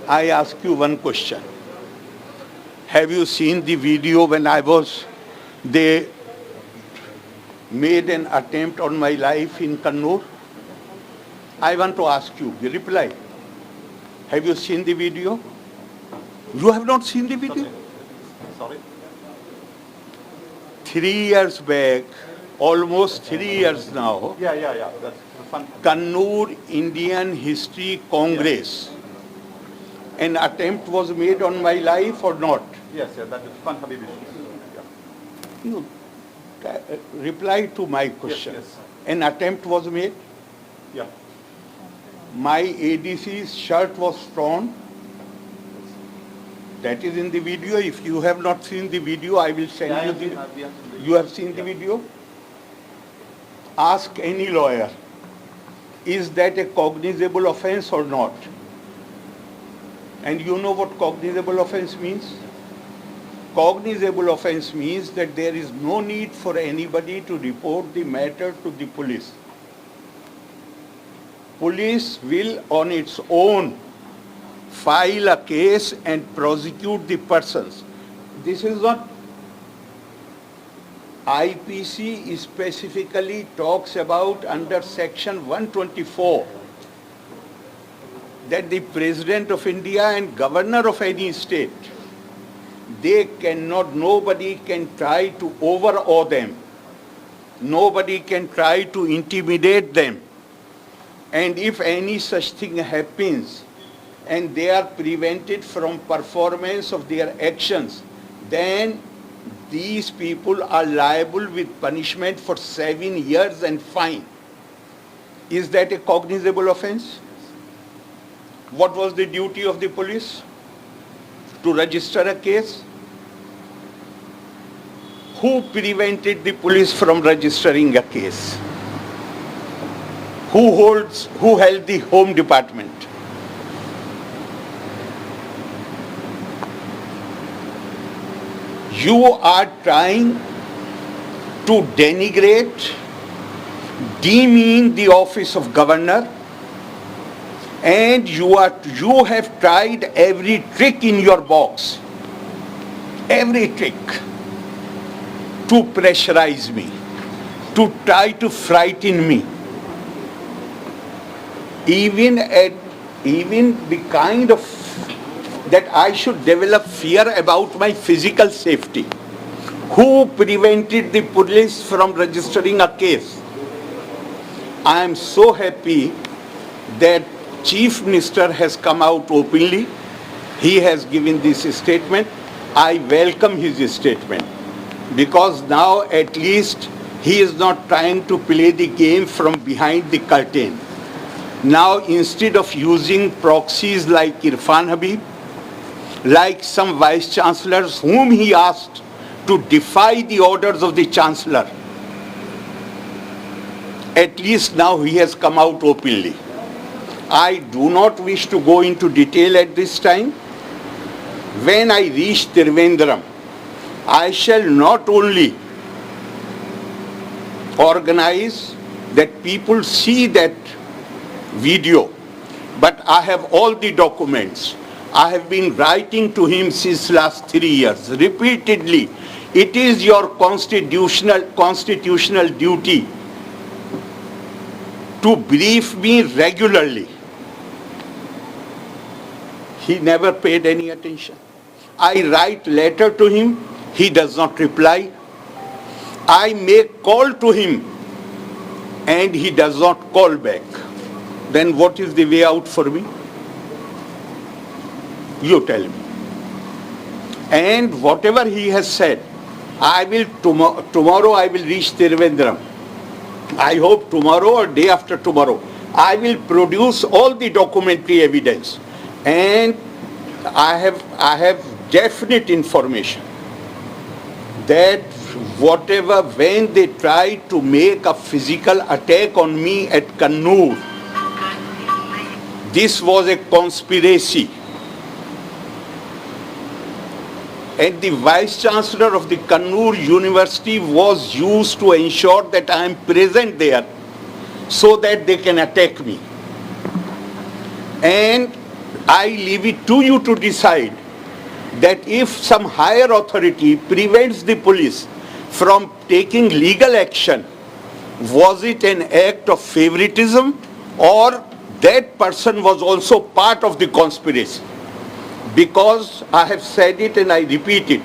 I ask you one question. Have you seen the video when they made an attempt on my life in Kannur? I want to ask you, reply. Have you seen the video? You have not seen the video? Sorry? 3 years back, almost 3 years now, Yeah. That's fun. Kannur Indian History Congress. An attempt was made on my life or not? Yes, that is fun, Habibi. Yeah. You reply to my question. Yes. An attempt was made. Yeah. My ADC's shirt was torn. That is in the video. If you have not seen the video, I will send you the... You have seen the video? Ask any lawyer, is that a cognizable offense or not? And you know what cognizable offense means? Cognizable offense means that there is no need for anybody to report the matter to the police. Police will on its own file a case and prosecute the persons. This is not... IPC specifically talks about under section 124 that the President of India and Governor of any state, nobody can try to overawe them. Nobody can try to intimidate them. And if any such thing happens and they are prevented from performance of their actions, then these people are liable with punishment for 7 years and fine. Is that a cognizable offense? What was the duty of the police? To register a case? Who prevented the police from registering a case? Who held the Home Department? You are trying to denigrate, demean the office of governor, and you have tried every trick in your box, every trick to pressurize me, to try to frighten me. Even the kind of that I should develop fear about my physical safety. Who prevented the police from registering a case? I am so happy that Chief Minister has come out openly. He has given this statement. I welcome his statement because now at least he is not trying to play the game from behind the curtain. Now instead of using proxies like Irfan Habib, like some vice chancellors whom he asked to defy the orders of the chancellor, at least now he has come out openly. I do not wish to go into detail at this time. When I reach Trivandrum, I shall not only organize that people see that video, but I have all the documents. I have been writing to him since last 3 years, repeatedly. It is your constitutional duty to brief me regularly. He never paid any attention. I write letter to him, he does not reply. I make call to him and he does not call back. Then what is the way out for me? You tell me. And whatever he has said, I will tomorrow I will reach Trivandrum. I hope tomorrow or day after tomorrow, I will produce all the documentary evidence. And I have definite information that when they tried to make a physical attack on me at Kannur, this was a conspiracy. And the Vice Chancellor of the Kannur University was used to ensure that I am present there so that they can attack me. And I leave it to you to decide that if some higher authority prevents the police from taking legal action, was it an act of favoritism or that person was also part of the conspiracy? Because I have said it and I repeat it,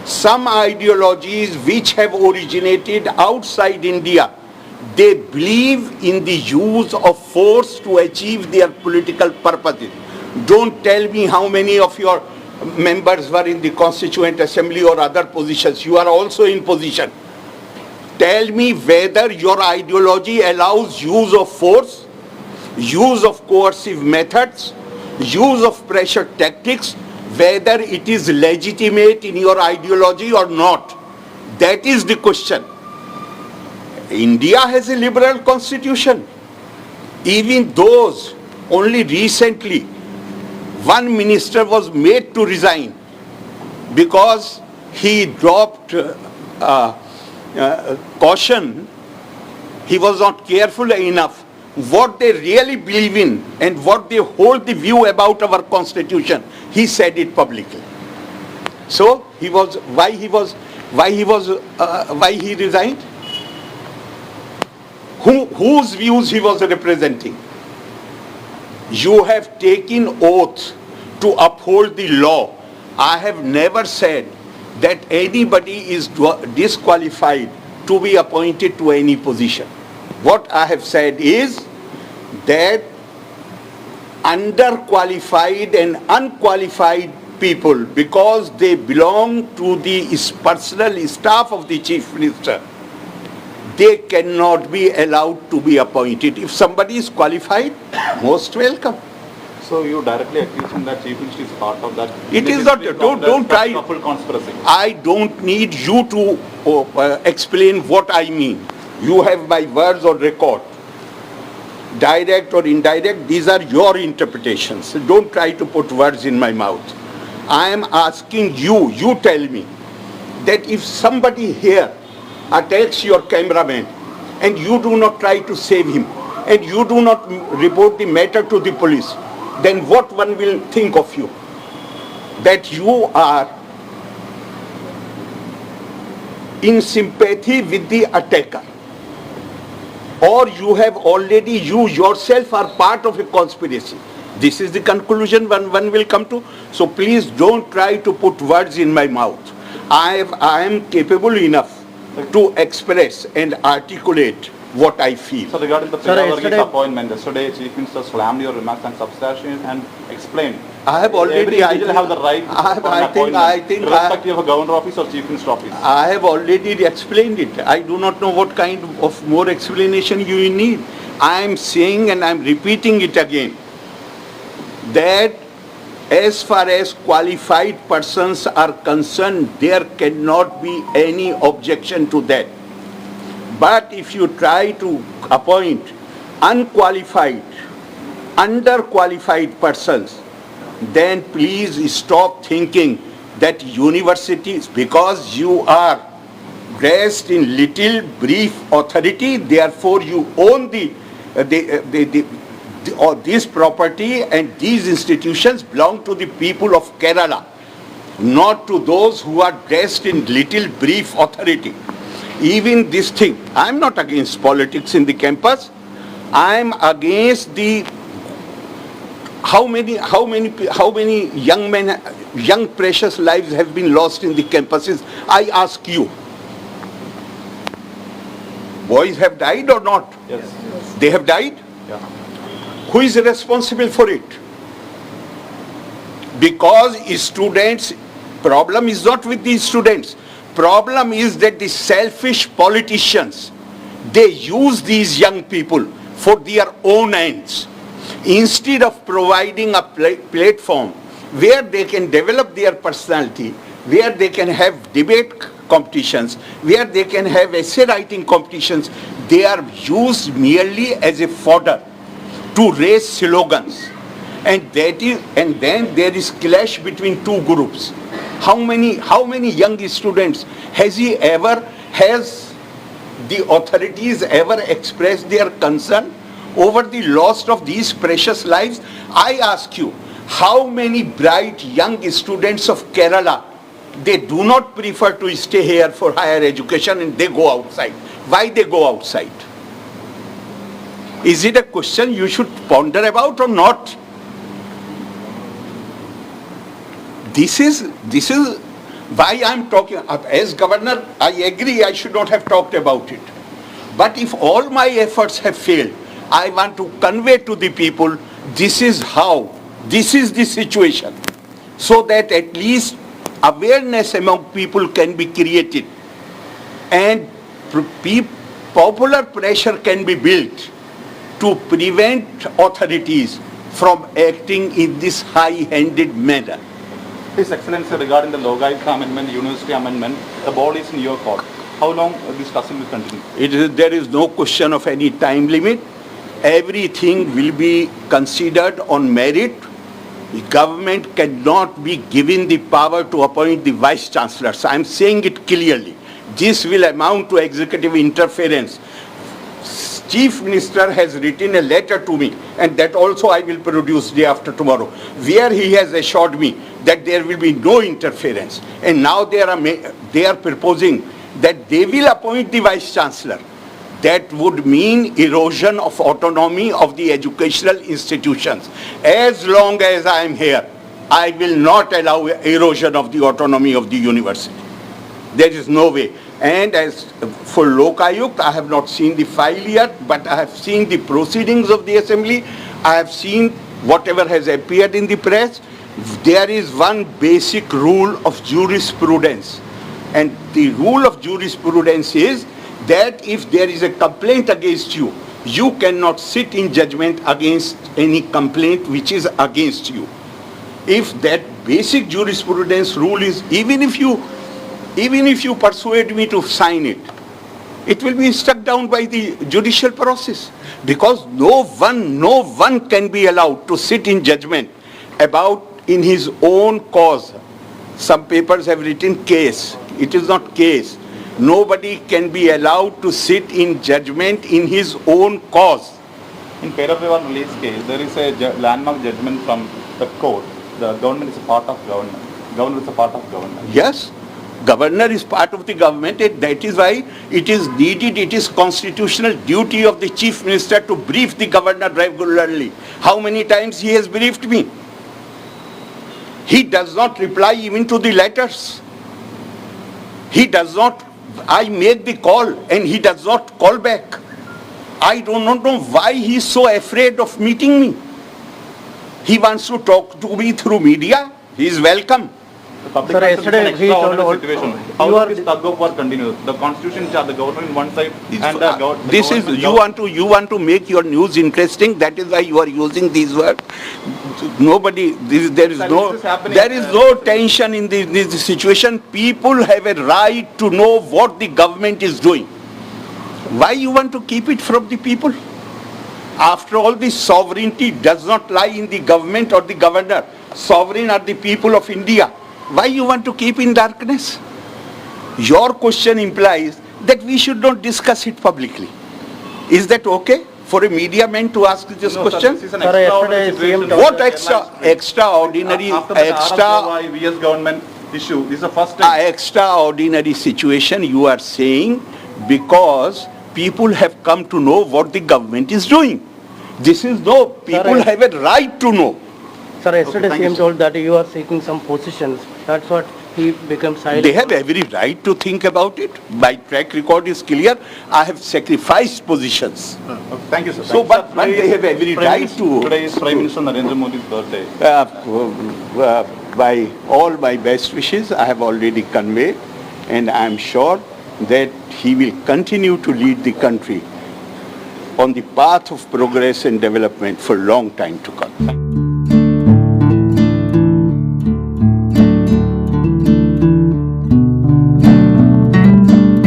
some ideologies which have originated outside India, they believe in the use of force to achieve their political purposes. Don't tell me how many of your members were in the Constituent Assembly or other positions. You are also in position. Tell me whether your ideology allows use of force, use of coercive methods, use of pressure tactics, whether it is legitimate in your ideology or not. That is the question. India has a liberal constitution. Even those, only recently, one minister was made to resign because he dropped caution. He was not careful enough. What they really believe in and what they hold the view about our constitution, he said it publicly. So why he resigned? Whose views he was representing? You have taken oath to uphold the law. I have never said that anybody is disqualified to be appointed to any position. What I have said is that underqualified and unqualified people, because they belong to the personal staff of the Chief Minister, they cannot be allowed to be appointed. If somebody is qualified, most welcome. So you directly accuse him that Chief Minister is part of that? It is not. Don't try. Couple conspiracy. I don't need you to explain what I mean. You have my words on record. Direct or indirect, these are your interpretations. Don't try to put words in my mouth. I am asking you, you tell me that if somebody here attacks your cameraman and you do not try to save him and you do not report the matter to the police, then what one will think of you? That you are in sympathy with the attacker, or you have already, you yourself are part of a conspiracy. This is the conclusion one will come to. So please don't try to put words in my mouth. I am capable enough to express and articulate what I feel. So regarding the Priya appointment, yesterday Chief Minister slammed your remarks and substantiated and explained. I have already. Every individual have the right I think irrespective of a governor office or Chief Minister office. I have already explained it. I do not know what kind of more explanation you need. I am saying and I am repeating it again that as far as qualified persons are concerned, there cannot be any objection to that. But if you try to appoint unqualified, underqualified persons, then please stop thinking that universities, because you are dressed in little brief authority, therefore you own this property, and these institutions belong to the people of Kerala, not to those who are dressed in little brief authority. Even this thing, I am not against politics in the campus. I am against the how many young men, young precious lives have been lost in the campuses. I ask you, boys have died or not? Yes. They have died? Yeah. Who is responsible for it? Because students, problem is not with the students. Problem is that the selfish politicians, they use these young people for their own ends. Instead of providing a platform where they can develop their personality, where they can have debate competitions, where they can have essay writing competitions, they are used merely as a fodder to raise slogans. And then there is clash between two groups. How many young students has the authorities ever expressed their concern over the loss of these precious lives? I ask you, How many bright young students of Kerala, they do not prefer to stay here for higher education and they go outside. Why they go outside? Is it a question you should ponder about or not? This is why I'm talking. As governor, I agree I should not have talked about it. But if all my efforts have failed, I want to convey to the people, this is how, this is the situation, so that at least awareness among people can be created and popular pressure can be built to prevent authorities from acting in this high-handed manner. His Excellency, regarding the Lokaitha Amendment, University Amendment, the ball is in your court. How long this discussion will continue? There is no question of any time limit. Everything will be considered on merit. The government cannot be given the power to appoint the vice chancellors. I am saying it clearly. This will amount to executive interference. Chief Minister has written a letter to me, and that also I will produce day after tomorrow, where he has assured me that there will be no interference. And now they are proposing that they will appoint the vice chancellor. That would mean erosion of autonomy of the educational institutions. As long as I am here, I will not allow erosion of the autonomy of the university. There is no way. And as for Lokayukt, I have not seen the file yet, but I have seen the proceedings of the assembly. I have seen whatever has appeared in the press. There is one basic rule of jurisprudence. And the rule of jurisprudence is that if there is a complaint against you, you cannot sit in judgment against any complaint which is against you. If that basic jurisprudence rule is, even if you persuade me to sign it, it will be struck down by the judicial process, because no one can be allowed to sit in judgment about in his own cause. Some papers have written case. It is not case. Nobody can be allowed to sit in judgment in his own cause. In Peravivar release case, there is a landmark judgment from the court. The government is a part of government. Governor is a part of government. Yes. Governor is part of the government, and that is why it is needed, it is constitutional duty of the Chief Minister to brief the governor regularly. How many times he has briefed me? He does not reply even to the letters. He does not, I make the call and he does not call back. I do not know why he is so afraid of meeting me. He wants to talk to me through media. He is welcome. The public Sir, concern is an yesterday he told extraordinary situation. How you will are this tug of war continue? The constitution charge the government on one side and the government. This is, you want to make your news interesting. That is why you are using these words. Nobody, there is no tension in this situation. People have a right to know what the government is doing. Why you want to keep it from the people? After all, the sovereignty does not lie in the government or the governor. Sovereign are the people of India. Why you want to keep in darkness? Your question implies that we should not discuss it publicly. Is that okay for a media man to ask this question? Sir, this is an Sir, extraordinary yesterday situation. CM What extraordinary, After the VS government issue, this is the first time. extraordinary situation you are saying, because people have come to know what the government is doing. This is no, people have a right to know. Sir, yesterday thank you, CM sir. told that you are seeking some positions. That's what he became silent. They have every right to think about it. My track record is clear. I have sacrificed positions. Okay, thank you, sir. So, Thank you, but they have every right to. Today is Prime Minister Narendra Modi's birthday. By all my best wishes, I have already conveyed, and I am sure that he will continue to lead the country on the path of progress and development for a long time to come.